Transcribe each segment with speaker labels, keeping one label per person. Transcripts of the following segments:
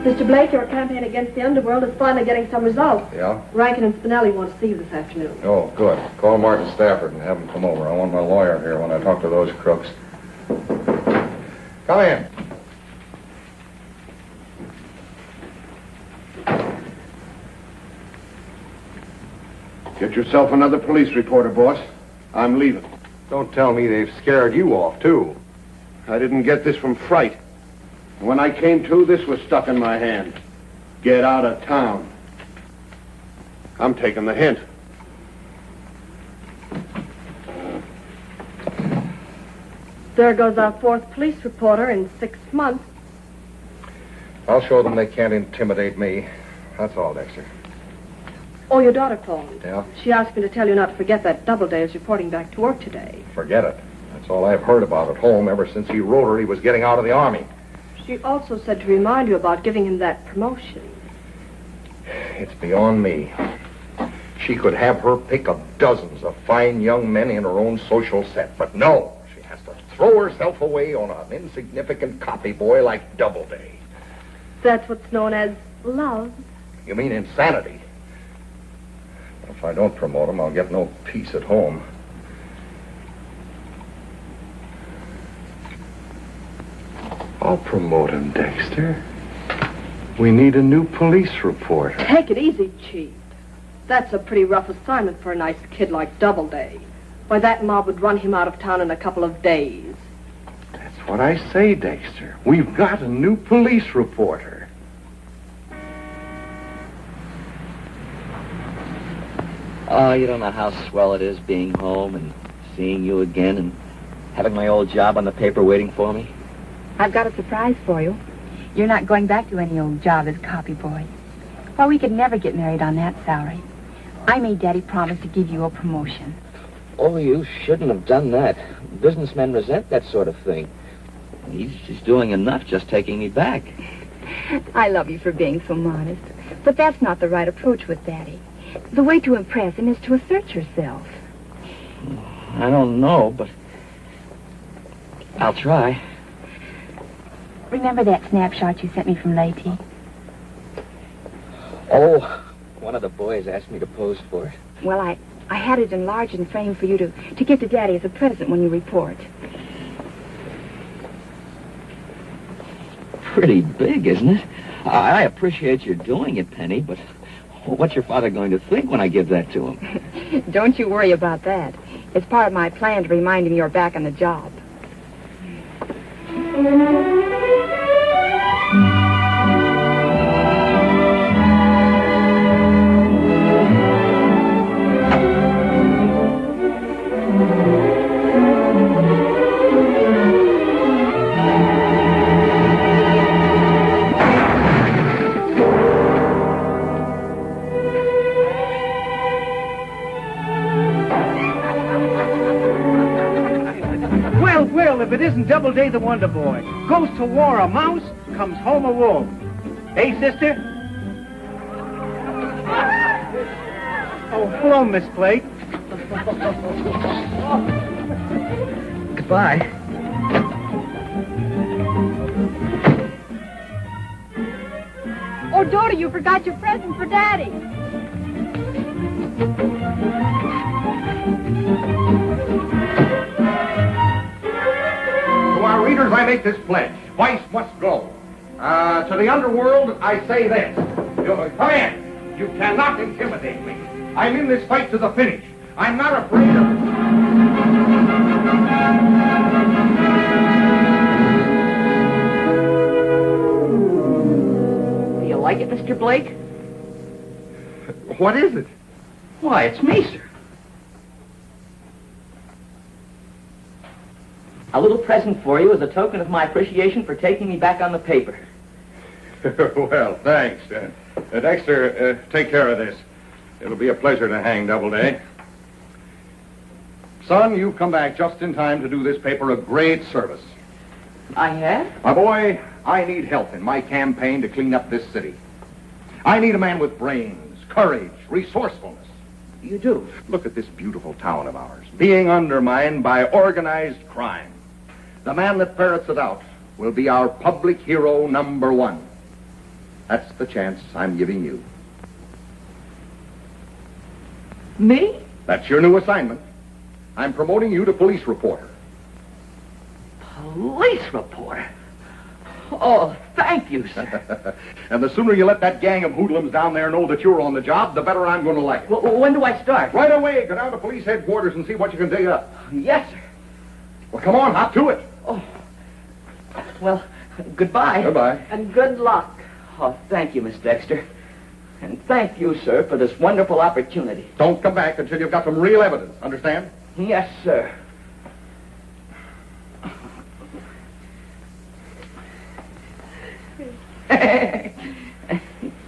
Speaker 1: Mr. Blake, your campaign against the underworld is finally getting some results.
Speaker 2: Yeah?
Speaker 1: Rankin and Spinelli want to see you this afternoon.
Speaker 2: Oh, good. Call Martin Stafford and have him come over. I want my lawyer here when I talk to those crooks. Come in.
Speaker 3: Get yourself another police reporter, boss. I'm leaving.
Speaker 2: Don't tell me they've scared you off, too.
Speaker 3: I didn't get this from fright. When I came to, this was stuck in my hand. Get out of town. I'm taking the hint.
Speaker 1: There goes our fourth police reporter in 6 months.
Speaker 2: I'll show them they can't intimidate me. That's all, Dexter.
Speaker 1: Oh, your daughter phoned.
Speaker 2: Yeah?
Speaker 1: She asked me to tell you not to forget that Doubleday is reporting back to work today.
Speaker 2: Forget it. That's all I've heard about at home ever since he wrote her he was getting out of the Army.
Speaker 1: She also said to remind you about giving him that promotion.
Speaker 2: It's beyond me. She could have her pick of dozens of fine young men in her own social set, but no, she has to throw herself away on an insignificant copy boy like Doubleday.
Speaker 1: That's what's known as love.
Speaker 2: You mean insanity? If I don't promote him, I'll get no peace at home.
Speaker 3: I'll promote him, Dexter. We need a new police reporter.
Speaker 1: Take it easy, Chief. That's a pretty rough assignment for a nice kid like Doubleday. Why, that mob would run him out of town in a couple of days.
Speaker 3: That's what I say, Dexter. We've got a new police reporter.
Speaker 4: Oh, you don't know how swell it is being home and seeing you again and having my old job on the paper waiting for me.
Speaker 5: I've got a surprise for you. You're not going back to any old job as copy boy. Well, we could never get married on that salary. I made Daddy promise to give you a promotion.
Speaker 4: Oh, you shouldn't have done that. Businessmen resent that sort of thing. He's doing enough just taking me back.
Speaker 5: I love you for being so modest. But that's not the right approach with Daddy. The way to impress him is to assert yourself.
Speaker 4: I don't know, but I'll try.
Speaker 5: Remember that snapshot you sent me from Bety?
Speaker 4: Oh, one of the boys asked me to pose for it.
Speaker 5: Well, I had it enlarged and framed for you to give to Daddy as a present when you report.
Speaker 4: Pretty big, isn't it? I appreciate your doing it, Penny, but what's your father going to think when I give that to him?
Speaker 5: Don't you worry about that. It's part of my plan to remind him you're back on the job.
Speaker 6: If it isn't Doubleday the Wonder Boy. Goes to war a mouse, comes home a wolf. Hey, sister? Oh, hello, Miss Blake.
Speaker 4: Goodbye.
Speaker 1: Oh, daughter, you forgot your present for Daddy.
Speaker 2: To our readers, I make this pledge. Vice must go. To the underworld, I say this. Come in. You cannot intimidate me. I'm in this fight to the finish. I'm not afraid of...
Speaker 4: Do you like it, Mr. Blake?
Speaker 2: What is it?
Speaker 4: Why, it's me, sir. A little present for you as a token of my appreciation for taking me back on the paper.
Speaker 2: Well, thanks. Dexter, take care of this. It'll be a pleasure to hang Doubleday. Son, you've come back just in time to do this paper a great service.
Speaker 4: I have?
Speaker 2: My boy, I need help in my campaign to clean up this city. I need a man with brains, courage, resourcefulness.
Speaker 4: You do?
Speaker 2: Look at this beautiful town of ours, being undermined by organized crime. The man that ferrets it out will be our public hero #1. That's the chance I'm giving you.
Speaker 4: Me?
Speaker 2: That's your new assignment. I'm promoting you to police reporter.
Speaker 4: Police reporter? Oh, thank you, sir.
Speaker 2: And the sooner you let that gang of hoodlums down there know that you're on the job, the better I'm going to like it.
Speaker 4: Well, when do I start?
Speaker 2: Right away. Go down to police headquarters and see what you can dig up.
Speaker 4: Yes, sir.
Speaker 2: Well, come on, hop to it.
Speaker 4: Oh. Well, goodbye.
Speaker 2: Goodbye.
Speaker 1: And good luck.
Speaker 4: Oh, thank you, Miss Dexter. And thank you, sir, for this wonderful opportunity.
Speaker 2: Don't come back until you've got some real evidence. Understand?
Speaker 4: Yes, sir.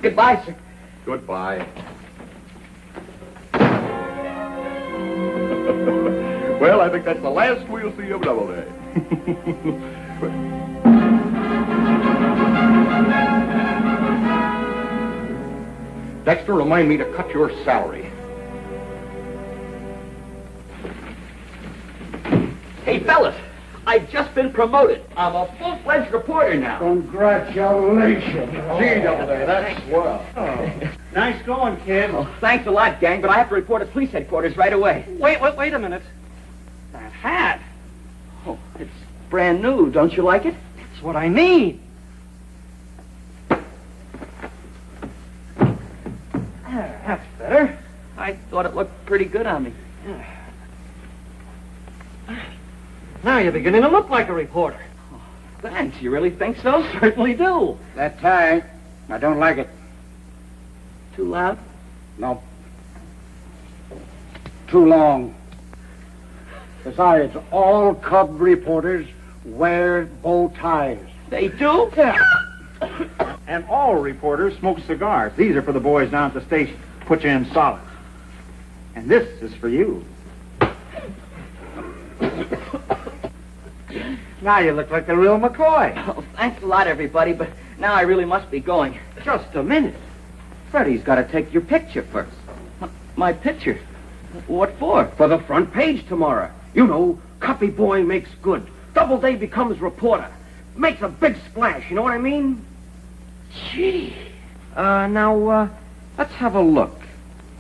Speaker 4: Goodbye, sir.
Speaker 2: Goodbye. Well, I think that's the last we'll see of Doubleday. Dexter, remind me to cut your salary.
Speaker 4: Hey, fellas, I've just been promoted. I'm a full-fledged reporter now.
Speaker 3: Congratulations. Gee, Doubleday, that's swell.
Speaker 6: Nice going, kid.
Speaker 4: Oh, thanks a lot, gang, but I have to report at police headquarters right away.
Speaker 6: Wait a minute. That hat.
Speaker 4: Oh, it's brand new. Don't you like it?
Speaker 6: That's what I need. That's better.
Speaker 4: I thought it looked pretty good on me.
Speaker 6: Now you're beginning to look like a reporter.
Speaker 4: Thanks. You really think so?
Speaker 6: Certainly do.
Speaker 7: That tie, I don't like it.
Speaker 4: Too loud?
Speaker 7: No. Too long. Besides, all cub reporters wear bow ties.
Speaker 4: They do?
Speaker 7: Yeah.
Speaker 6: And all reporters smoke cigars. These are for the boys down at the station. Put you in solid. And this is for you.
Speaker 7: Now you look like the real McCoy.
Speaker 4: Oh, thanks a lot, everybody, but now I really must be going.
Speaker 7: Just a minute. Freddie's got to take your picture first.
Speaker 4: My picture? What for?
Speaker 7: For the front page tomorrow. You know, copy boy makes good. Doubleday becomes reporter. Makes a big splash, you know what I mean?
Speaker 4: Gee.
Speaker 7: Now, let's have a look.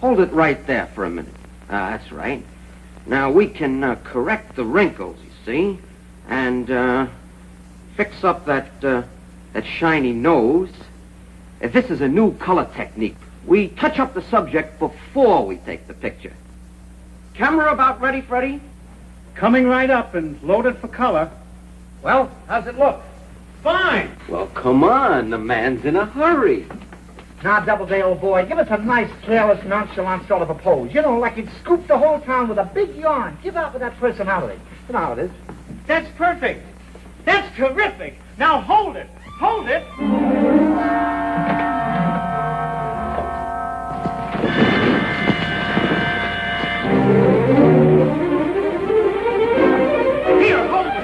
Speaker 7: Hold it right there for a minute. That's right. Now, we can correct the wrinkles, you see, and fix up that shiny nose. This is a new color technique. We touch up the subject before we take the picture. Camera about ready, Freddie?
Speaker 6: Coming right up and loaded for color.
Speaker 7: Well, how's it look?
Speaker 6: Fine.
Speaker 7: Well, come on. The man's in a hurry.
Speaker 8: Now, Doubleday, old boy, give us a nice, careless, nonchalant sort of a pose. You know, like you'd scoop the whole town with a big yarn. Give out with that personality. You know how it is.
Speaker 6: That's perfect. That's terrific. Now hold it. Hold it. Here, hold it.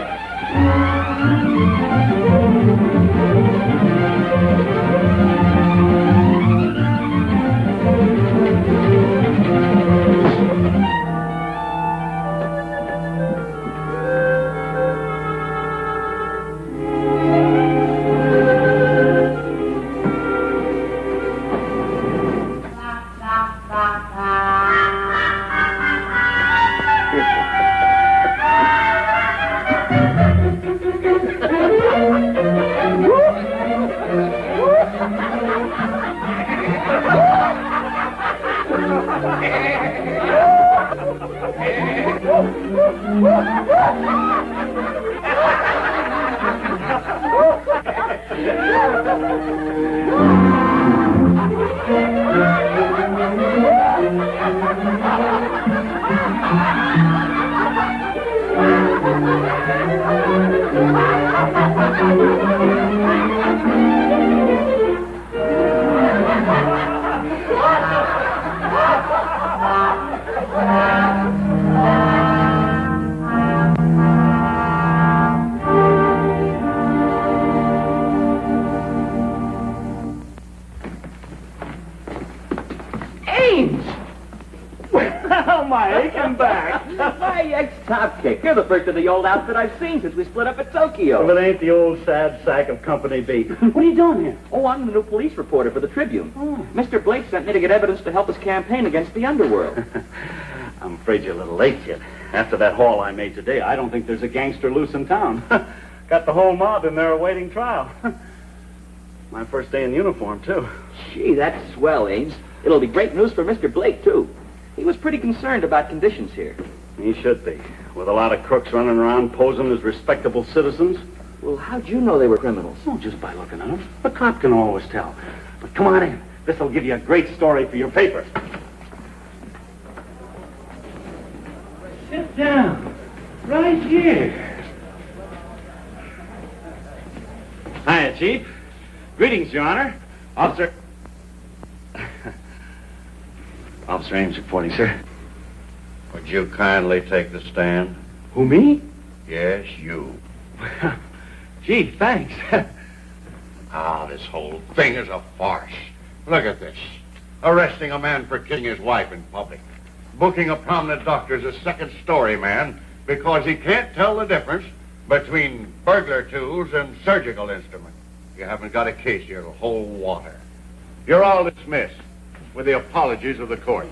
Speaker 4: Top kick. You're the first of the old outfit I've seen since we split up at Tokyo.
Speaker 6: Well, it ain't the old sad sack of Company B. What are you doing here?
Speaker 4: Oh, I'm the new police reporter for the Tribune.
Speaker 6: Oh.
Speaker 4: Mr. Blake sent me to get evidence to help his campaign against the underworld.
Speaker 6: I'm afraid you're a little late, kid. After that haul I made today, I don't think there's a gangster loose in town. Got the whole mob in there awaiting trial. My first day in uniform, too.
Speaker 4: Gee, that's swell, Ames. It'll be great news for Mr. Blake, too. He was pretty concerned about conditions here.
Speaker 6: He should be. With a lot of crooks running around posing as respectable citizens.
Speaker 4: Well, how'd you know they were criminals?
Speaker 6: Oh, just by looking at them. A cop can always tell. But come on in. This'll give you a great story for your paper. Sit down. Right here. Hiya, Chief. Greetings, Your Honor. Officer... Officer Ames reporting, sir.
Speaker 3: Would you kindly take the stand?
Speaker 6: Who, me?
Speaker 3: Yes, you.
Speaker 6: Gee, thanks.
Speaker 3: This whole thing is a farce. Look at this. Arresting a man for killing his wife in public. Booking a prominent doctor as a second-story man because he can't tell the difference between burglar tools and surgical instruments. You haven't got a case here to hold water. You're all dismissed with the apologies of the court.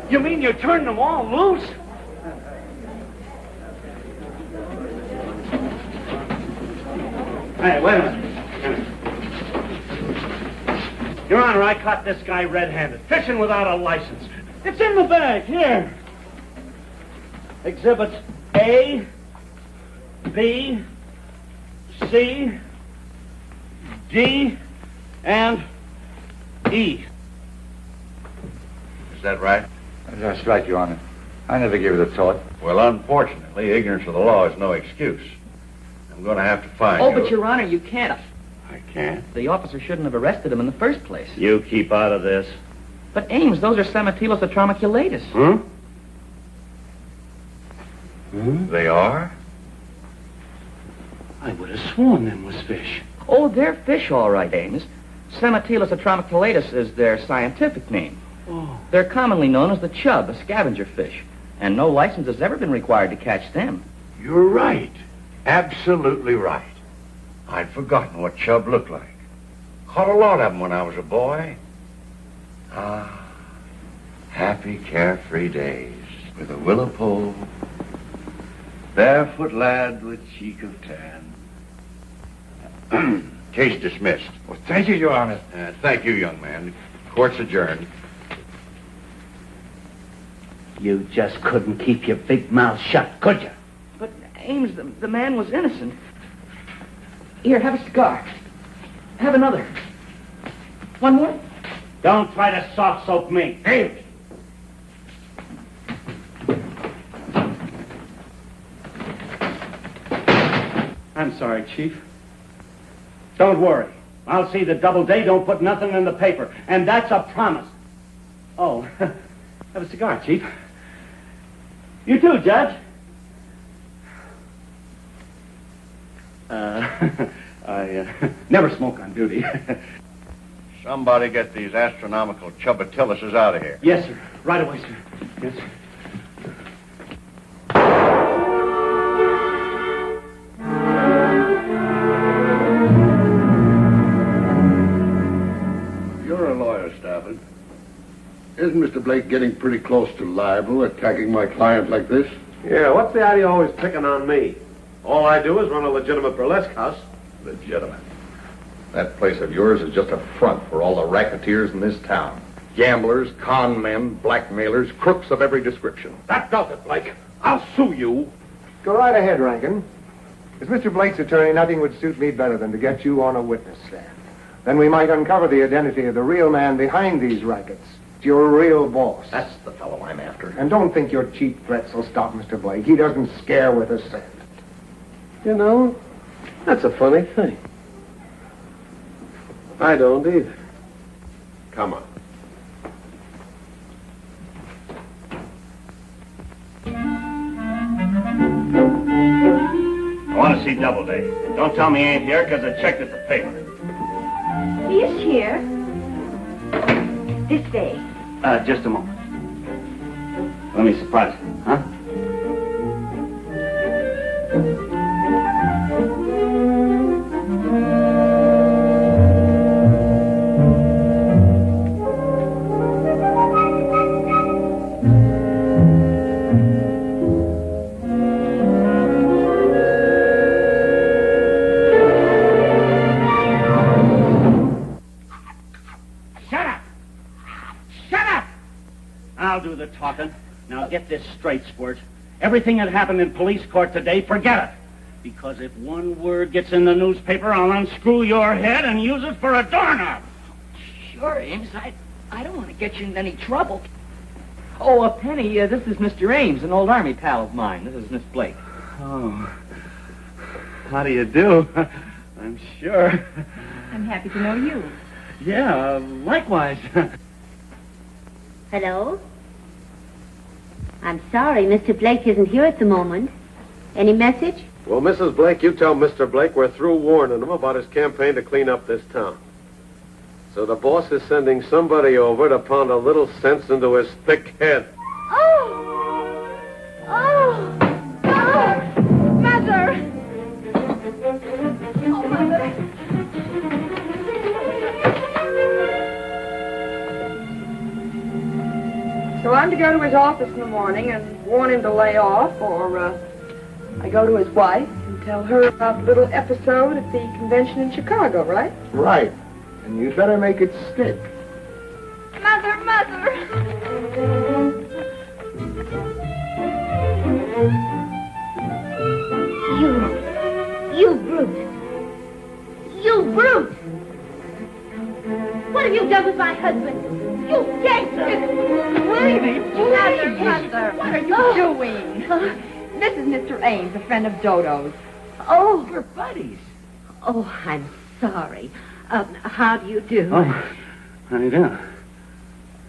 Speaker 6: You mean you turned them all loose? Hey, wait a minute. Your Honor, I caught this guy red-handed, fishing without a license. It's in the bag, here. Exhibits A, B, C, D, and E.
Speaker 3: Is that right?
Speaker 9: That's right, Your Honor. I never gave it a thought.
Speaker 3: Well, unfortunately, ignorance of the law is no excuse. I'm going to have to find you.
Speaker 4: Oh, but Your Honor, you can't.
Speaker 3: I can't.
Speaker 4: The officer shouldn't have arrested him in the first place.
Speaker 6: You keep out of this.
Speaker 4: But Ames, those are Samatilos atromiculatus.
Speaker 6: Huh?
Speaker 3: They are?
Speaker 6: I would have sworn them was fish.
Speaker 4: Oh, they're fish, all right, Ames. Samatilos atromiculatus is their scientific name.
Speaker 6: Oh.
Speaker 4: They're commonly known as the chub, a scavenger fish, and no license has ever been required to catch them.
Speaker 3: You're right. Absolutely right. I'd forgotten what chub looked like. Caught a lot of them when I was a boy. Happy, carefree days with a willow pole, barefoot lad with cheek of tan. Case dismissed.
Speaker 9: Well, thank you, Your Honor.
Speaker 3: Thank you, young man. Court's adjourned.
Speaker 6: You just couldn't keep your big mouth shut, could you?
Speaker 4: But, Ames, the man was innocent. Here, have a cigar. Have another. One more?
Speaker 6: Don't try to soft soap me.
Speaker 3: Ames!
Speaker 6: I'm sorry, Chief. Don't worry. I'll see that Doubleday don't put nothing in the paper, and that's a promise. Oh, have a cigar, Chief. You too, Judge. I never smoke on duty.
Speaker 3: Somebody get these astronomical chubatiluses out of here.
Speaker 6: Yes, sir. Right away, sir. Yes, sir.
Speaker 3: You're a lawyer, Stafford. Isn't Mr. Blake getting pretty close to libel, attacking my client like this?
Speaker 10: Yeah, what's the idea always picking on me? All I do is run a legitimate burlesque house.
Speaker 2: Legitimate. That place of yours is just a front for all the racketeers in this town. Gamblers, con men, blackmailers, crooks of every description.
Speaker 3: That does it, Blake. I'll sue you.
Speaker 10: Go right ahead, Rankin. As Mr. Blake's attorney, nothing would suit me better than to get you on a witness stand. Then we might uncover the identity of the real man behind these rackets. Your real boss.
Speaker 2: That's the fellow I'm after.
Speaker 10: And don't think your cheap threats will stop Mr. Blake. He doesn't scare with a cent. You know, that's a funny thing. I don't either.
Speaker 3: Come on.
Speaker 6: I want to see Doubleday. Don't tell me he ain't here, because I checked at the paper.
Speaker 5: He is here. This way.
Speaker 6: Just a moment. Let me surprise you, huh? talking. Now get this straight, Squirt. Everything that happened in police court today, forget it. Because if one word gets in the newspaper, I'll unscrew your head and use it for a doorknob.
Speaker 4: Sure, Ames. I don't want to get you in any trouble. Oh, Penny, this is Mr. Ames, an old Army pal of mine. This is Miss Blake.
Speaker 6: Oh. How do you do? I'm sure.
Speaker 5: I'm happy to know you.
Speaker 6: Yeah, likewise.
Speaker 11: Hello? I'm sorry, Mr. Blake isn't here at the moment. Any message?
Speaker 12: Well, Mrs. Blake, you tell Mr. Blake we're through warning him about his campaign to clean up this town. So the boss is sending somebody over to pound a little sense into his thick head.
Speaker 5: Oh! Oh! Oh! Mother! Oh, Mother!
Speaker 1: So I'm to go to his office in the morning and warn him to lay off, or I go to his wife and tell her about the little episode at the convention in Chicago, right?
Speaker 10: Right. And you'd better make it stick.
Speaker 5: Mother, Mother!
Speaker 11: You brute! You brute! What have you done with my husband? You gangster!
Speaker 5: Lady, please! Mother, what are you doing? This is Mr. Ames, a friend of Dodo's.
Speaker 11: Oh,
Speaker 4: We're buddies.
Speaker 11: oh, I'm sorry. How do you do?
Speaker 6: Oh, how do you do?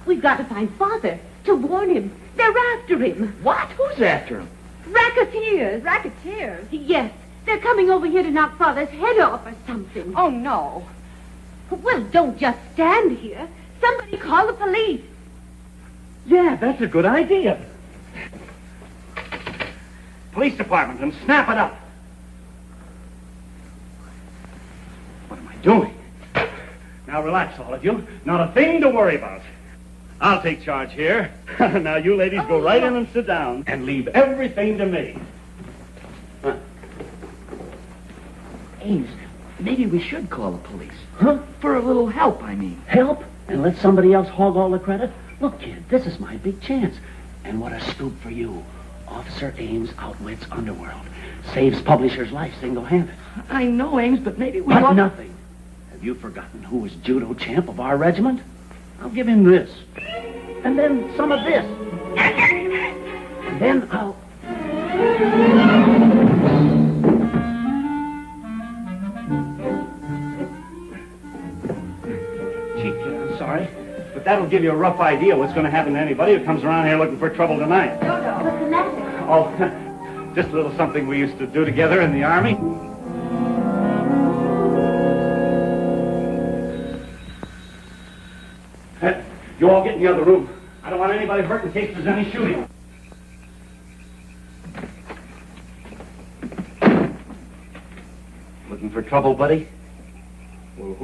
Speaker 11: We've got to find Father to warn him. They're after him.
Speaker 4: What? Who's after him?
Speaker 11: Racketeers.
Speaker 5: Racketeers?
Speaker 11: Yes, they're coming over here to knock Father's head off or something.
Speaker 5: Oh, no.
Speaker 11: Well, don't just stand here. Somebody call the police.
Speaker 6: Yeah, that's a good idea. Police department, and snap it up. What am I doing? Now relax, all of you. Not a thing to worry about. I'll take charge here. Now you ladies go right in and sit down and leave everything to me.
Speaker 4: Ames, maybe we should call the police. Huh? For a little help, I mean.
Speaker 6: Help? And let somebody else hog all the credit? Look, kid, this is my big chance. And what a scoop for you. Officer Ames outwits Underworld. Saves publisher's life single-handed.
Speaker 4: I know, Ames, but maybe we
Speaker 6: But
Speaker 4: ought...
Speaker 6: nothing. Have you forgotten who was judo champ of our regiment? I'll give him this. And then some of this. And then I'll... Cheap kid, I'm sorry. But that'll give you a rough idea what's going to happen to anybody who comes around here looking for trouble tonight.
Speaker 11: What's the matter?
Speaker 6: Oh, just a little something we used to do together in the Army. You all get in the other room. I don't want anybody hurt in case there's any shooting. Looking for trouble, buddy? Who's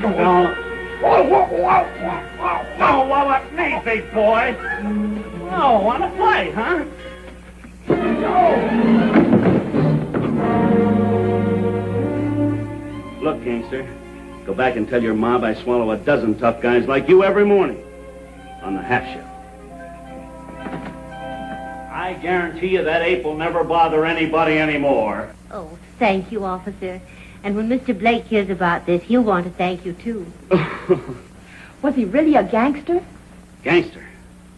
Speaker 6: going on? Oh, well, that's me, big boy. Oh, want to play, huh? Look, gangster. Go back and tell your mob I swallow a dozen tough guys like you every morning on the half shift. I guarantee you that ape will never bother anybody anymore.
Speaker 11: Oh, thank you, officer. And when Mr. Blake hears about this, he'll want to thank you, too.
Speaker 5: Was he really a gangster?
Speaker 6: Gangster.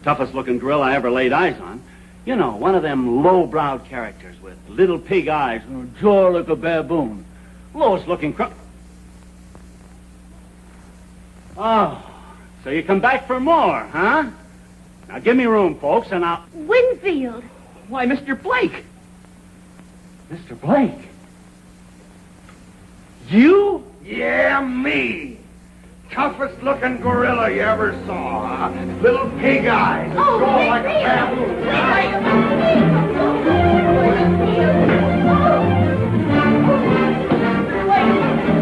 Speaker 6: Toughest looking gorilla I ever laid eyes on. You know, one of them low-browed characters with little pig eyes and a jaw like a baboon. Lowest looking crook. Oh, so you come back for more, huh? Now give me room, folks, and I'll...
Speaker 11: Winfield!
Speaker 4: Why, Mr. Blake!
Speaker 6: Mr. Blake? You? Yeah, me. Toughest looking gorilla you ever saw, huh? Little pig eyes, and jaw like a baboon.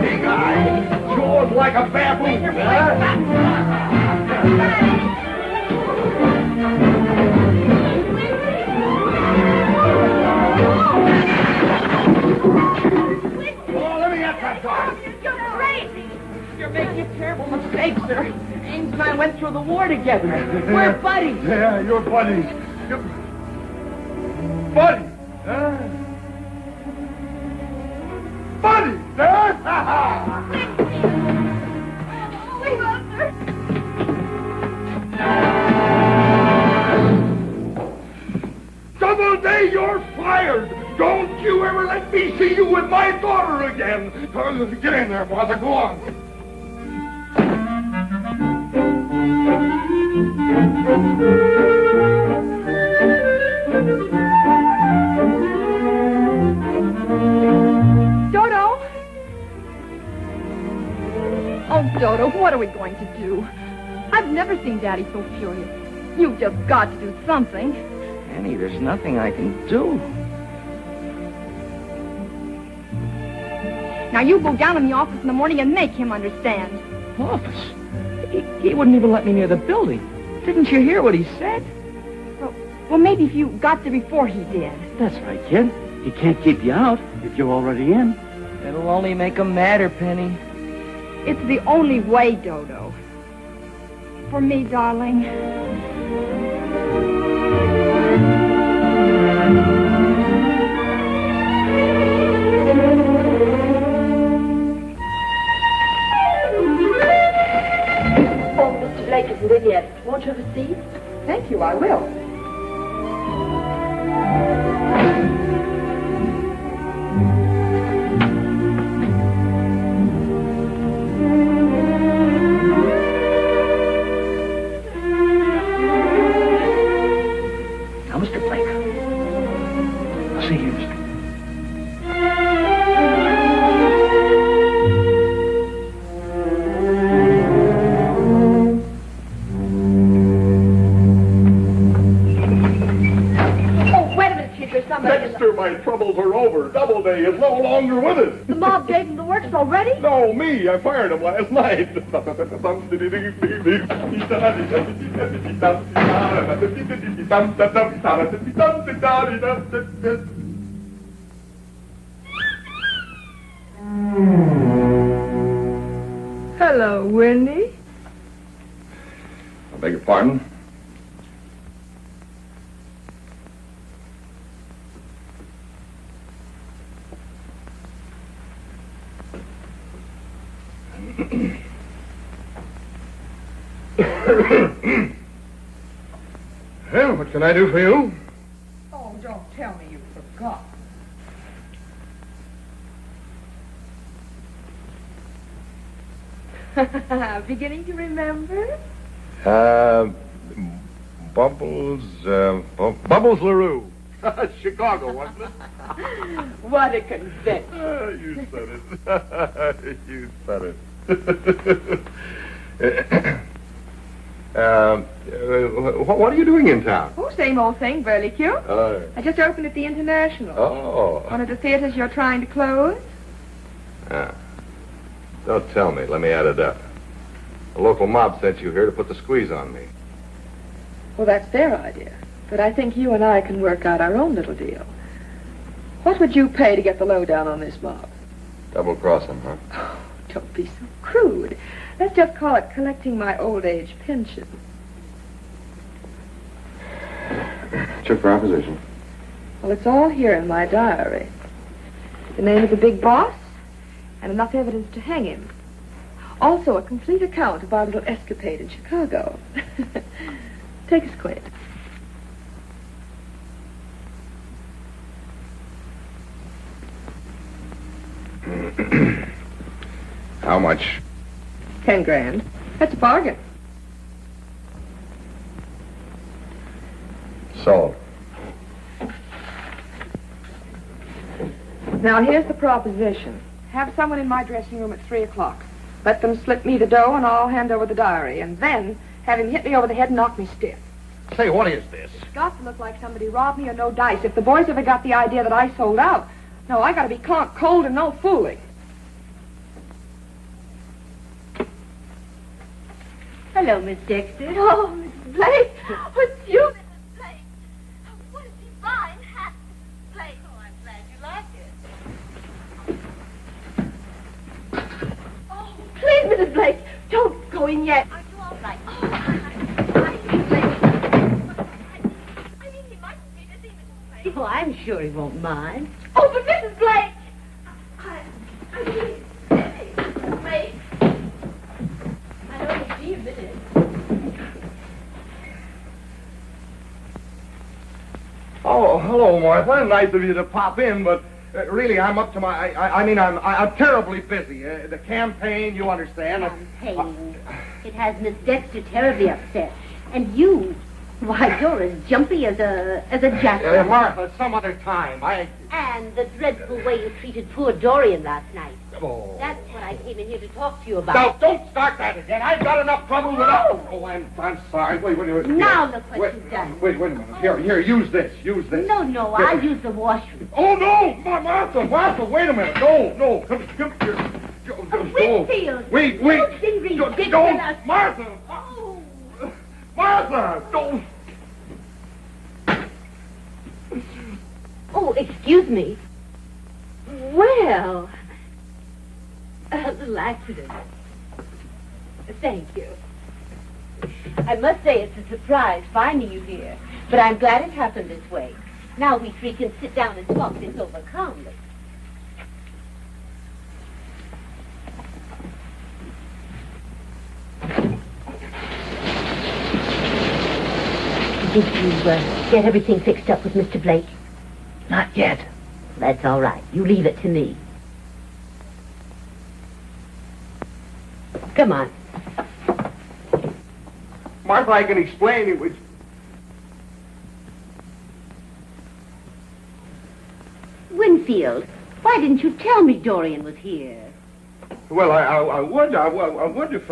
Speaker 6: Pig eyes, jaws like a baboon, Oh, let me get that dog.
Speaker 11: You're crazy.
Speaker 4: You're making a terrible mistake, sir. Ames and I went through the war together. We're buddies.
Speaker 13: Yeah, you're buddies. You're... Buddies, huh? Buddies, huh?
Speaker 1: We will, sir.
Speaker 13: Doubleday, you're fired. Don't you ever let me see you with my daughter again. Get in there, Father. Go on.
Speaker 1: Dodo? Oh, Dodo, what are we going to do? I've never seen Daddy so furious. You've just got to do something.
Speaker 4: Penny, there's nothing I can do.
Speaker 1: Now you go down in the office in the morning and make him understand.
Speaker 4: Office? He wouldn't even let me near the building. Didn't you hear what he said?
Speaker 1: Well, maybe if you got there before he did.
Speaker 6: That's right, kid. He can't keep you out if you're already in.
Speaker 4: It'll only make him madder, Penny.
Speaker 1: It's the only way, Dodo. For me, darling.
Speaker 11: Blake isn't in yet. Won't you have a seat?
Speaker 1: Thank you, I will.
Speaker 4: Now, Mr. Blake. I'll see you, Mr.
Speaker 13: Dexter, my troubles are over. Doubleday is no longer with us.
Speaker 1: The mob gave him the works already?
Speaker 13: No, me. I fired him last night.
Speaker 1: Hello, Wendy.
Speaker 2: I beg your pardon? Well, what can I do for you?
Speaker 1: Oh, don't tell me you forgot. Beginning to remember?
Speaker 2: Bubbles LaRue.
Speaker 13: Chicago, wasn't it?
Speaker 1: What a conviction.
Speaker 13: You said it. You said it. What are you doing in town?
Speaker 1: Oh, same old thing, Burley Q. I just opened at the International.
Speaker 2: Oh.
Speaker 1: One of the theaters you're trying to close.
Speaker 2: Don't tell me. Let me add it up. The local mob sent you here to put the squeeze on me.
Speaker 1: Well, that's their idea. But I think you and I can work out our own little deal. What would you pay to get the lowdown on this mob?
Speaker 2: Double-cross them, huh?
Speaker 1: Oh, don't be so crude. Let's just call it collecting my old age pension.
Speaker 2: What's your proposition?
Speaker 1: Well, it's all here in my diary. The name of the big boss, and enough evidence to hang him. Also, a complete account of our little escapade in Chicago. Take a squint.
Speaker 2: How much?
Speaker 1: 10 grand. That's a bargain.
Speaker 2: Sold.
Speaker 1: Now, here's the proposition. Have someone in my dressing room at 3 o'clock. Let them slip me the dough, and I'll hand over the diary. And then have him hit me over the head and knock me stiff.
Speaker 2: Say, what is this?
Speaker 1: It's got to look like somebody robbed me or no dice. If the boys ever got the idea that I sold out, no, I got to be cold and no fooling.
Speaker 11: Hello, Miss Dexter.
Speaker 1: Oh, Mrs. Blake. What's you, Mrs. Blake? What a divine hat, Mrs. Blake. Oh, I'm glad you like it. Oh, please,
Speaker 11: Mrs. Blake, don't go in yet. Are you all right? Oh, I'm sure he won't mind. Oh, but Mrs. Blake! Wait. I know it'll be a minute.
Speaker 2: Oh, hello, Martha. Nice of you to pop in, but really, I'm up to my... I'm terribly busy. The campaign, you understand.
Speaker 11: Campaign. It has Miss Dexter terribly upset. And you... Why, you're as jumpy as a jackal.
Speaker 2: Martha, some other time.
Speaker 11: And the dreadful way you treated poor Dorian last night.
Speaker 2: Oh.
Speaker 11: That's what I came in here to talk to you about.
Speaker 2: Now, don't start that again. I've got enough trouble without... Oh, I'm sorry. Wait.
Speaker 11: Now look what you've done.
Speaker 2: Wait a minute. Here, use this.
Speaker 11: No, I'll use the washroom.
Speaker 2: Oh, no! Martha, wait a minute. No. Come here.
Speaker 11: Winfield!
Speaker 2: Wait.
Speaker 11: You've been ridiculous.
Speaker 2: Don't, Martha! Oh. Martha, don't!
Speaker 11: Oh, excuse me. Well, a little accident. Thank you. I must say it's a surprise finding you here, but I'm glad it happened this way. Now we three can sit down and talk this over calmly. Did you get everything fixed up with Mr. Blake?
Speaker 4: Not yet.
Speaker 11: That's all right. You leave it to me. Come on.
Speaker 2: Martha, I can explain it.
Speaker 11: Winfield, why didn't you tell me Dorian was here?
Speaker 2: Well, I would if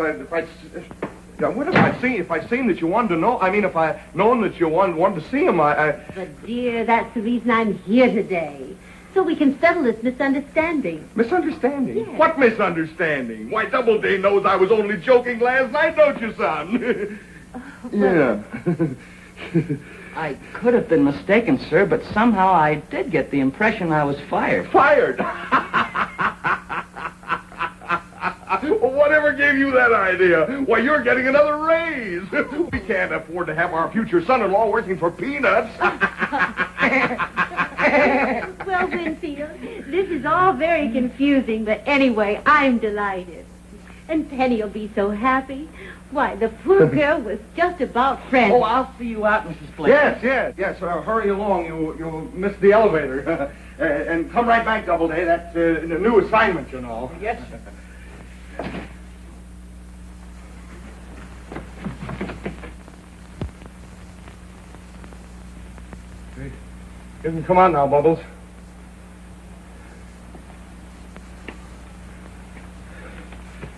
Speaker 2: I'd seen that you wanted to know. I mean, if I known that you wanted to see him,
Speaker 11: But dear, that's the reason I'm here today. So we can settle this misunderstanding.
Speaker 2: Misunderstanding?
Speaker 11: Yes.
Speaker 2: What misunderstanding? Why, Doubleday knows I was only joking last night, don't you, son? Yeah.
Speaker 4: I could have been mistaken, sir, but somehow I did get the impression I was fired.
Speaker 2: Fired? Well, whatever gave you that idea? Why, you're getting another raise. We can't afford to have our future son-in-law working for peanuts.
Speaker 11: Well, Winfield, this is all very confusing, but anyway, I'm delighted. And Penny'll be so happy. Why, the poor girl was just about friends.
Speaker 4: Oh, I'll see you out, Mrs. Blake.
Speaker 2: Yes. Hurry along. You'll miss the elevator. And come right back, Doubleday. That's a new assignment, you know.
Speaker 4: Yes, sir.
Speaker 2: You can come on now, Bubbles.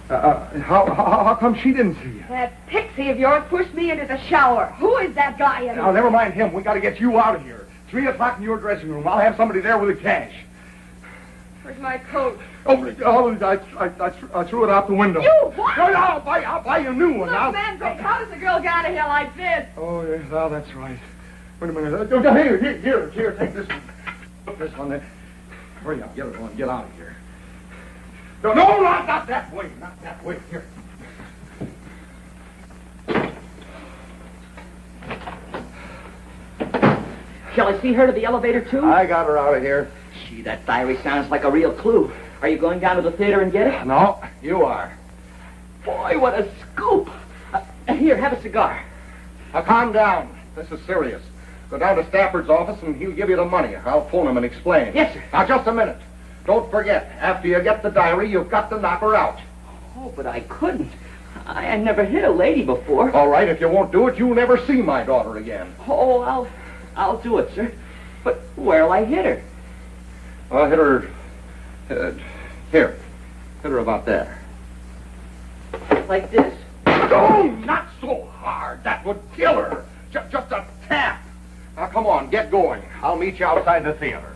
Speaker 2: How come she didn't see you?
Speaker 1: That pixie of yours pushed me into the shower. Who is that guy anyway?
Speaker 2: Now, never mind him. We got to get you out of here. 3 o'clock in your dressing room. I'll have somebody there with the cash.
Speaker 1: Where's my coat?
Speaker 2: I threw it out the window.
Speaker 1: You what?
Speaker 2: No, I'll buy you a new one.
Speaker 1: Look, man, Drake, how does a girl get out of here like this?
Speaker 2: Oh, yeah, well, that's right. Wait a minute. Here, take this one. Put this one there. Hurry up, get out of here. No, not that way. Not that way. Here.
Speaker 4: Shall I see her to the elevator, too?
Speaker 2: I got her out of here.
Speaker 4: Gee, that diary sounds like a real clue. Are you going down to the theater and get it?
Speaker 2: No, you are.
Speaker 4: Boy, what a scoop. Here, have a cigar.
Speaker 2: Now, calm down. This is serious. Go down to Stafford's office and he'll give you the money. I'll phone him and explain.
Speaker 4: Yes, sir.
Speaker 2: Now, just a minute. Don't forget, after you get the diary, you've got to knock her out.
Speaker 4: Oh, but I couldn't. I never hit a lady before.
Speaker 2: All right, if you won't do it, you'll never see my daughter again.
Speaker 4: Oh, I'll do it, sir. But where'll I hit her?
Speaker 2: I'll hit her... here. Hit her about there.
Speaker 4: Like this?
Speaker 2: No, not so hard. That would kill her. Just a tap. Now, come on, get going. I'll meet you outside the theater.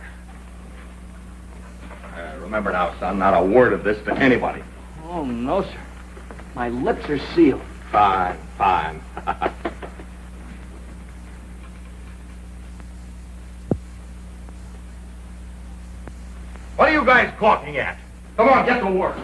Speaker 2: Remember now, son, not a word of this to anybody.
Speaker 4: Oh, no, sir. My lips are sealed.
Speaker 2: Fine. What are you guys gawking at? Come on, get to work.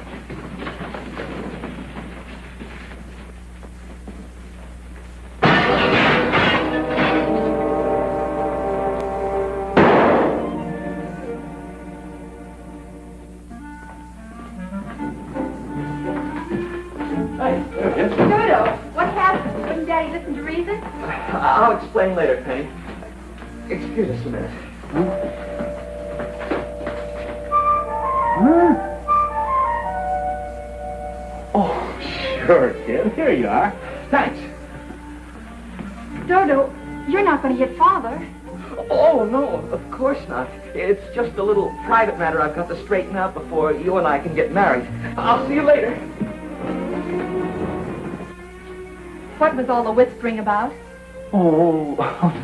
Speaker 4: I'll explain later, Penny. Excuse us a minute.
Speaker 6: Oh, sure, kid. Here you are. Thanks.
Speaker 5: Dodo, you're not going to hit Father.
Speaker 4: Oh, no, of course not. It's just a little private matter I've got to straighten out before you and I can get married. I'll see you later.
Speaker 5: What was all the whispering about?
Speaker 6: Oh,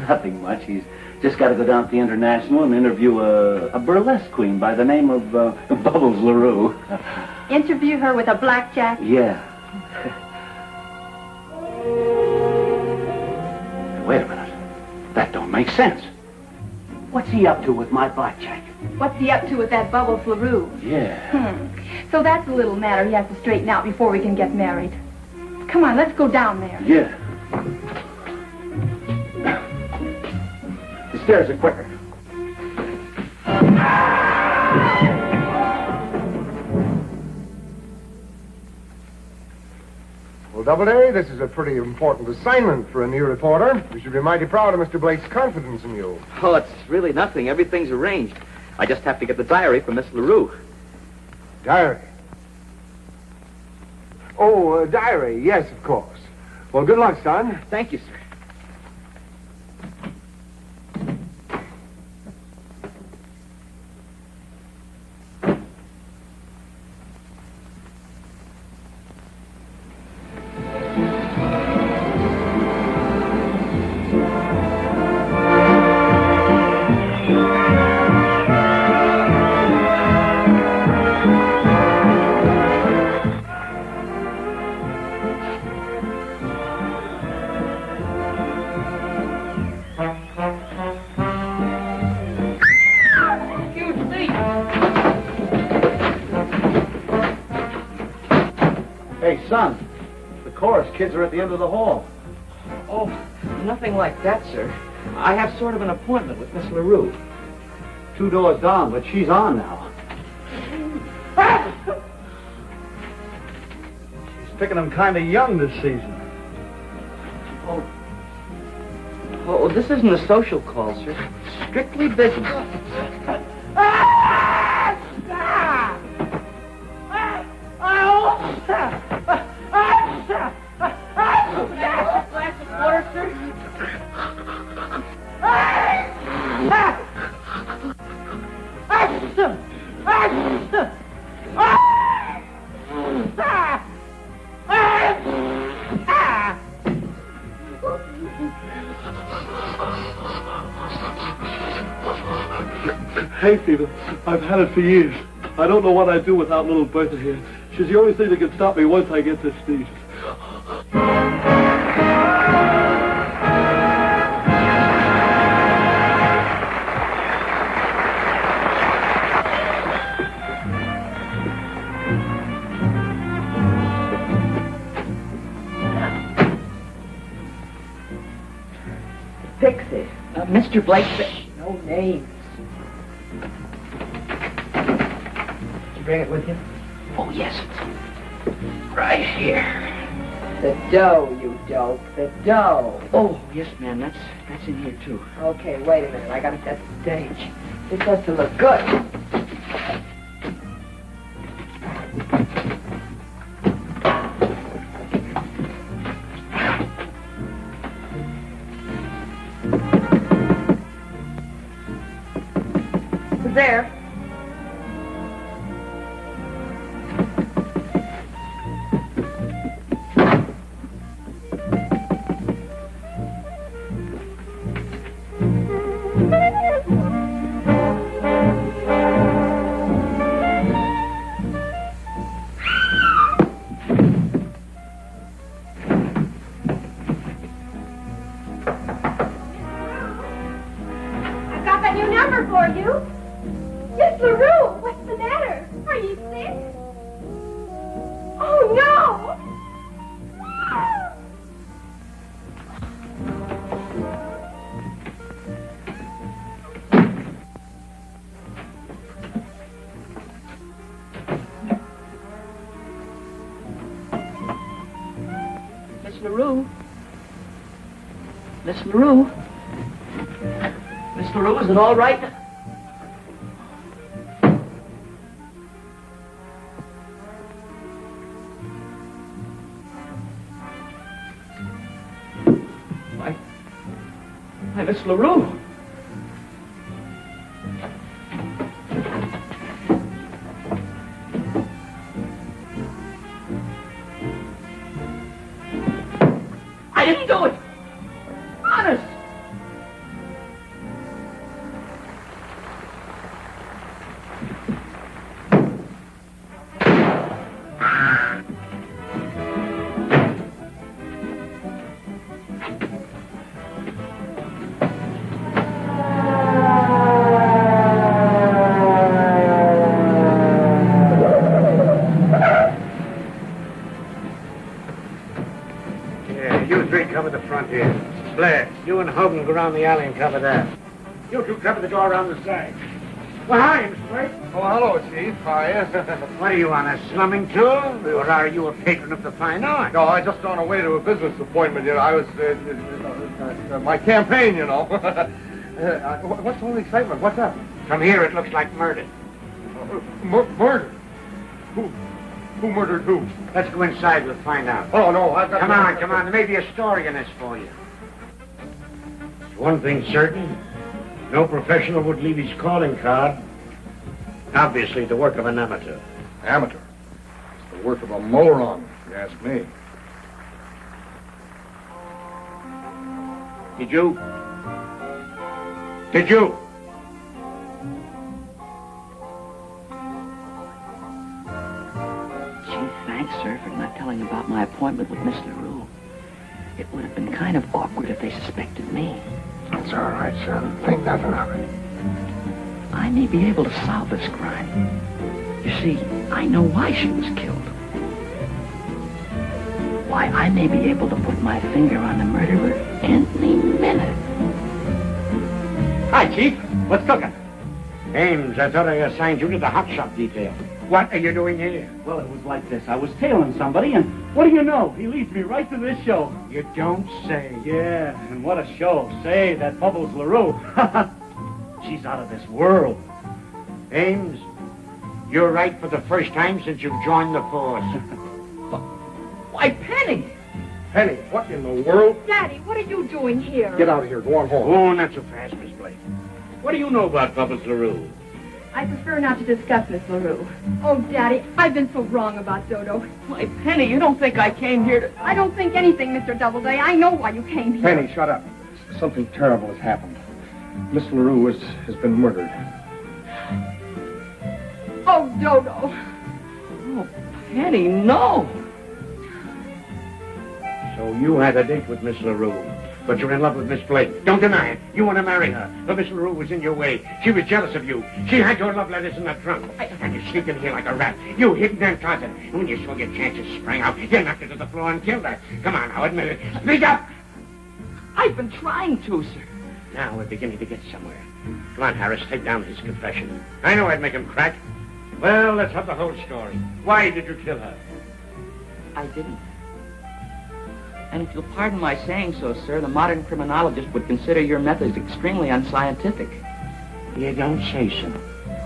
Speaker 6: nothing much. He's just got to go down to the International and interview a burlesque queen by the name of Bubbles LaRue.
Speaker 5: Interview her with a blackjack?
Speaker 6: Yeah. Wait a minute. That don't make sense. What's he up to with my blackjack?
Speaker 5: What's he up to with that Bubbles LaRue?
Speaker 6: Yeah.
Speaker 5: So that's a little matter he has to straighten out before we can get married. Come on, let's go down there.
Speaker 6: Yeah. The stairs are quicker.
Speaker 10: Well, Doubleday, this is a pretty important assignment for a new reporter. You should be mighty proud of Mr. Blake's confidence in you.
Speaker 4: Oh, it's really nothing. Everything's arranged. I just have to get the diary from Miss LaRue.
Speaker 10: Diary? Oh, diary, yes, of course. Well, good luck, son.
Speaker 4: Thank you, sir.
Speaker 6: Son, the chorus kids are at the end of the hall.
Speaker 4: Oh, nothing like that, sir. I have sort of an appointment with Miss LaRue.
Speaker 6: 2 doors down, but she's on now. She's picking them kind of young this season.
Speaker 4: Oh, this isn't a social call, sir. Strictly business.
Speaker 14: Hay fever. I've had it for years. I don't know what I'd do without little Bertha here. She's the only thing that can stop me once I get this sneeze.
Speaker 1: Pixie.
Speaker 4: Mr. Blake, no names. Did you bring it with you? Oh, yes. Right here.
Speaker 1: The dough, you dope. The dough.
Speaker 4: Oh, yes, ma'am. That's in here, too.
Speaker 1: Okay, wait a minute. I gotta set the stage. This has to look good. There.
Speaker 5: Got that new number for you. Miss LaRue, what's the matter? Are you sick? Oh, no!
Speaker 4: Miss LaRue? Miss LaRue? Miss LaRue, is it all right? Why, Miss LaRue. I didn't do it. Honest.
Speaker 8: You and Hogan go around the alley and cover that. You two cover the door around the side. Well, hi, Mr. Blake.
Speaker 2: Oh, hello, Chief. Hi.
Speaker 8: What are you, on a slumming tour? Or are you a patron of the fine arts?
Speaker 2: No, I just on a way to a business appointment. You know, I was my campaign. You know. What's all the excitement? What's up?
Speaker 8: From here, it looks like murder.
Speaker 2: Murder? Who murdered who?
Speaker 8: Let's go inside. We'll find out.
Speaker 2: Oh no, I've got.
Speaker 8: Come on. There may be a story in this for you. One thing certain, no professional would leave his calling card. Obviously, the work of an amateur.
Speaker 2: Amateur? It's the work of a moron, if you ask me.
Speaker 8: Did you? Did you?
Speaker 4: Gee, thanks, sir, for not telling about my appointment with Miss LaRue. It would have been kind of awkward if they suspected me.
Speaker 10: That's all right, son. Think nothing of it.
Speaker 4: I may be able to solve this crime. You see, I know why she was killed. Why, I may be able to put my finger on the murderer any minute.
Speaker 8: Hi, Chief. What's cooking? Ames, I thought I assigned you to the hot shop detail. What are you doing here?
Speaker 6: Well, it was like this. I was tailing somebody, and what do you know? He leads me right to this show.
Speaker 8: You don't say.
Speaker 6: Yeah, and what a show. Say, that Bubbles LaRue. She's out of this world.
Speaker 8: Ames, you're right for the first time since you've joined the force.
Speaker 4: Why, Penny!
Speaker 2: Penny, what in the world?
Speaker 1: Daddy, what are you doing here?
Speaker 2: Get out of here. Go on home.
Speaker 8: Oh, not so fast, Miss Blake. What do you know about Bubbles LaRue?
Speaker 1: I prefer not to discuss Miss LaRue. Oh, Daddy, I've been so wrong about Dodo.
Speaker 4: Why, Penny, you don't think I came here to...
Speaker 1: I don't think anything, Mr. Doubleday. I know why you came here.
Speaker 2: Penny, shut up. Something terrible has happened. Miss LaRue has been murdered.
Speaker 1: Oh, Dodo.
Speaker 4: Oh, Penny, no.
Speaker 8: So you had a date with Miss LaRue, but you're in love with Miss Blake. Don't deny it. You want to marry her, but Miss LaRue was in your way. She was jealous of you. She had your love letters in the trunk. And you sneaked in here like a rat. You hid in that closet. And when you saw your chances sprang out, you knocked her to the floor and killed her. Come on, now, admit it. Speak up!
Speaker 4: I've been trying to, sir.
Speaker 8: Now we're beginning to get somewhere. Come on, Harris, take down his confession. I know I'd make him crack. Well, let's have the whole story. Why did you kill her?
Speaker 4: I didn't. And if you'll pardon my saying so, sir, the modern criminologist would consider your methods extremely unscientific.
Speaker 8: You don't say so.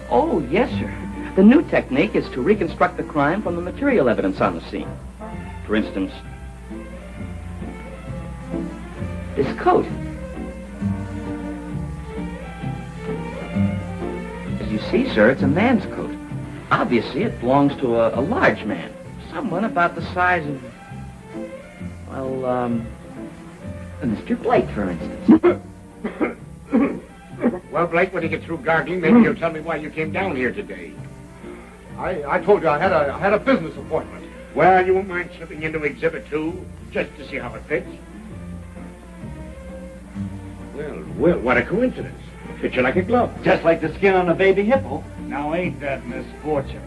Speaker 4: Oh, yes, sir. The new technique is to reconstruct the crime from the material evidence on the scene. For instance, this coat. As you see, sir, it's a man's coat. Obviously, it belongs to a large man. Someone about the size of... Well, Mr. Blake, for instance.
Speaker 8: Well, Blake, when you get through gargling, maybe you'll tell me why you came down here today.
Speaker 2: I told you I had a business appointment.
Speaker 8: Well, you won't mind slipping into Exhibit 2, just to see how it fits? Well, what a coincidence. Fits you like a glove.
Speaker 6: Just like the skin on a baby hippo. Now, ain't that misfortune?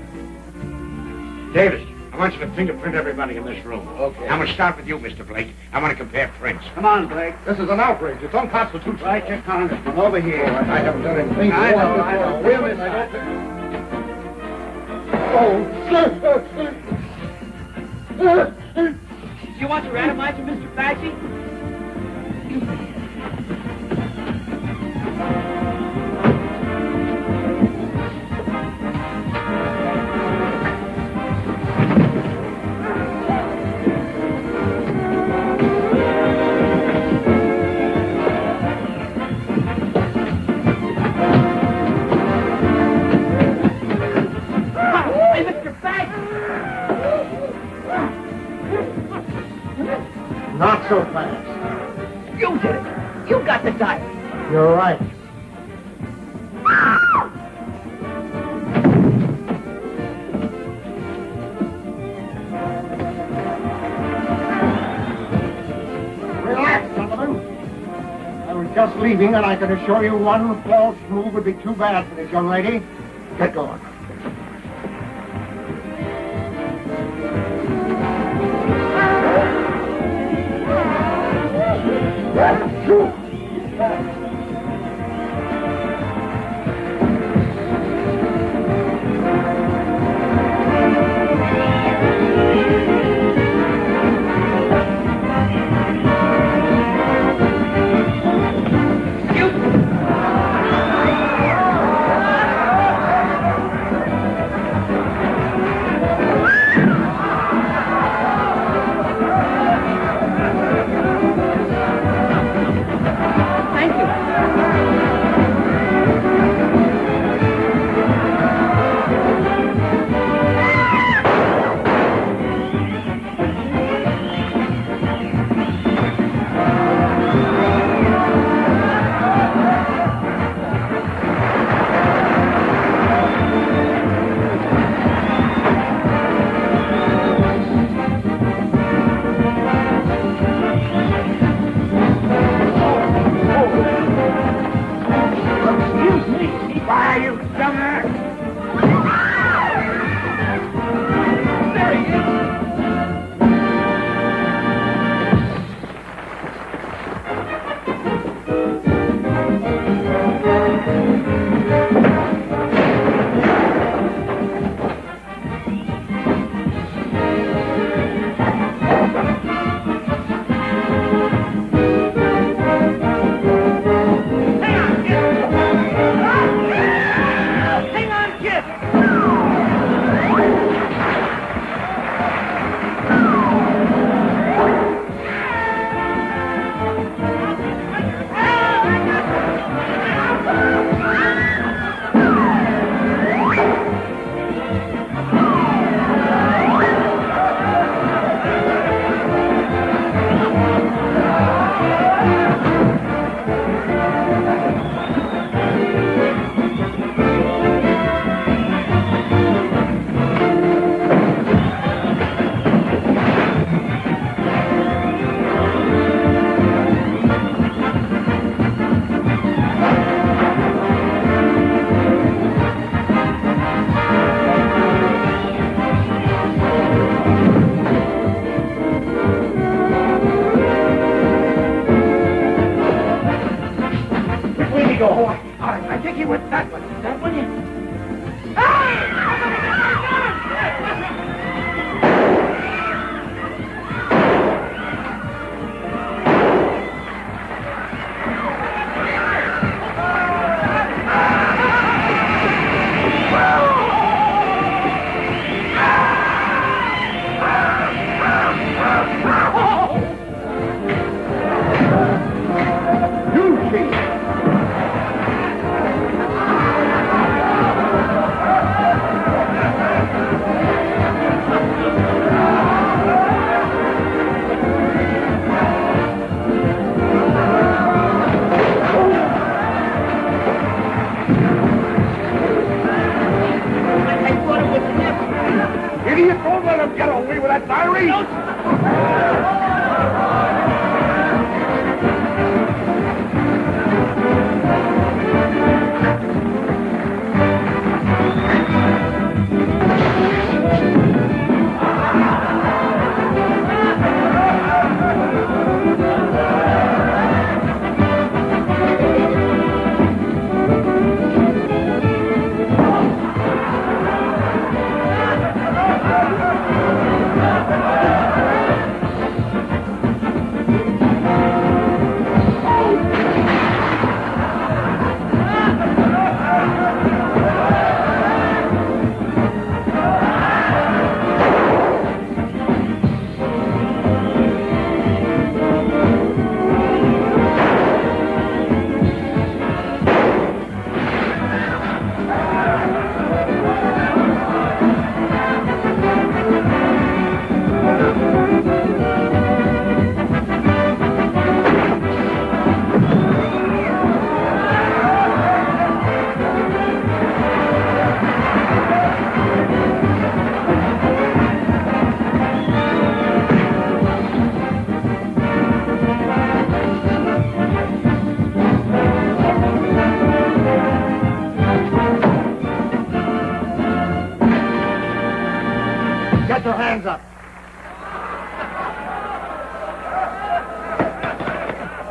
Speaker 8: Davis, I want you to fingerprint everybody in this room.
Speaker 2: Okay.
Speaker 8: I'm going to start with you, Mr. Blake. I want to compare prints.
Speaker 6: Come on, Blake.
Speaker 2: This is an outrage. It's unconstitutional.
Speaker 6: Right, your congressman. Over here.
Speaker 2: I haven't done anything.
Speaker 6: I know.
Speaker 2: Wait a minute. I don't... Oh, sir.
Speaker 4: Do you want your atomizer, Mr. Bety?
Speaker 10: Not so fast.
Speaker 4: You did it. You got the diary.
Speaker 10: You're right. Relax, Sullivan. I was just leaving, and I can assure you one false move would be too bad for this young lady. Get going.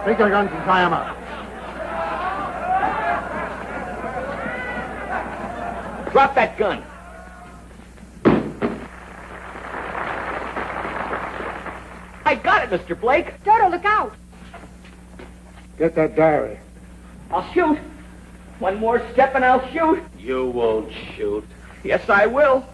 Speaker 10: Take their guns and tie them up.
Speaker 4: Drop that gun. I got it, Mr. Blake.
Speaker 5: Toto, look out.
Speaker 10: Get that diary.
Speaker 4: I'll shoot. One more step and I'll shoot.
Speaker 12: You won't shoot.
Speaker 4: Yes, I will.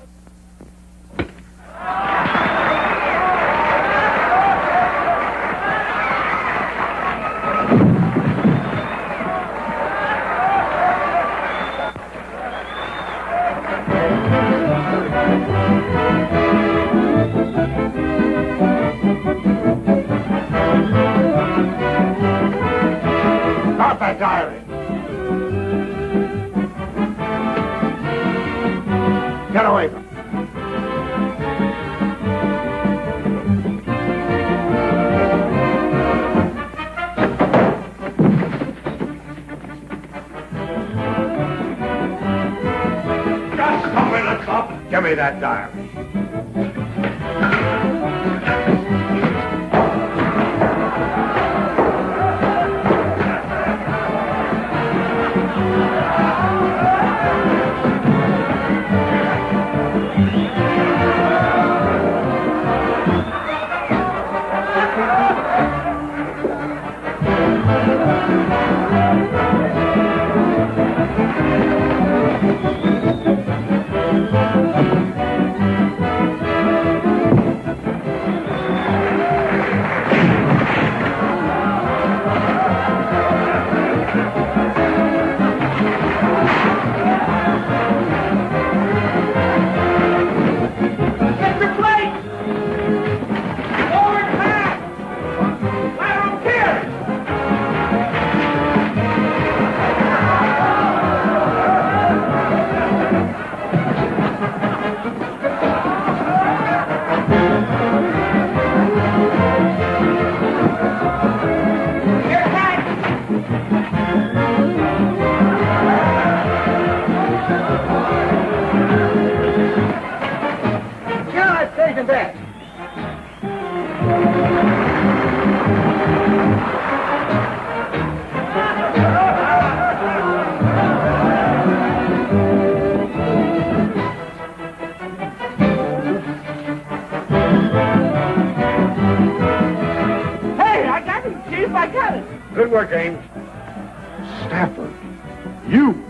Speaker 10: Stop that diary. Get away from him.
Speaker 13: Just a minute, Cop.
Speaker 2: Give me that diary. Good work, Ames. Stafford. You.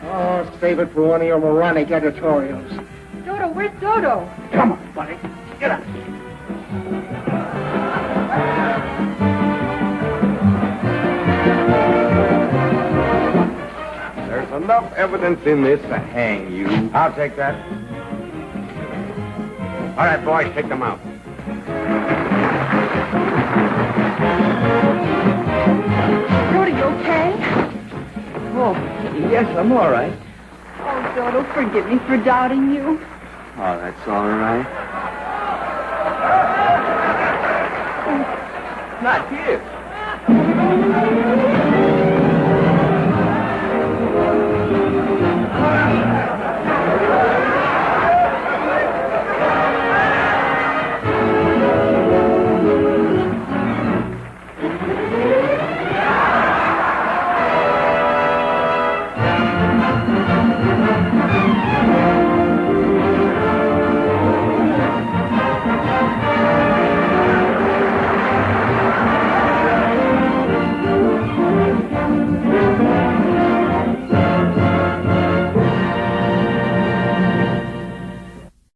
Speaker 10: Oh, save it for one of your moronic editorials.
Speaker 5: Toto, where's Toto?
Speaker 10: Come on, buddy. Get up.
Speaker 2: There's enough evidence in this to hang you. I'll take that. All right, boys, take them out.
Speaker 5: Toto, you okay?
Speaker 4: Oh, yes, I'm all right.
Speaker 5: Oh, Toto, forgive me for doubting you.
Speaker 4: Oh, that's all right. Not here.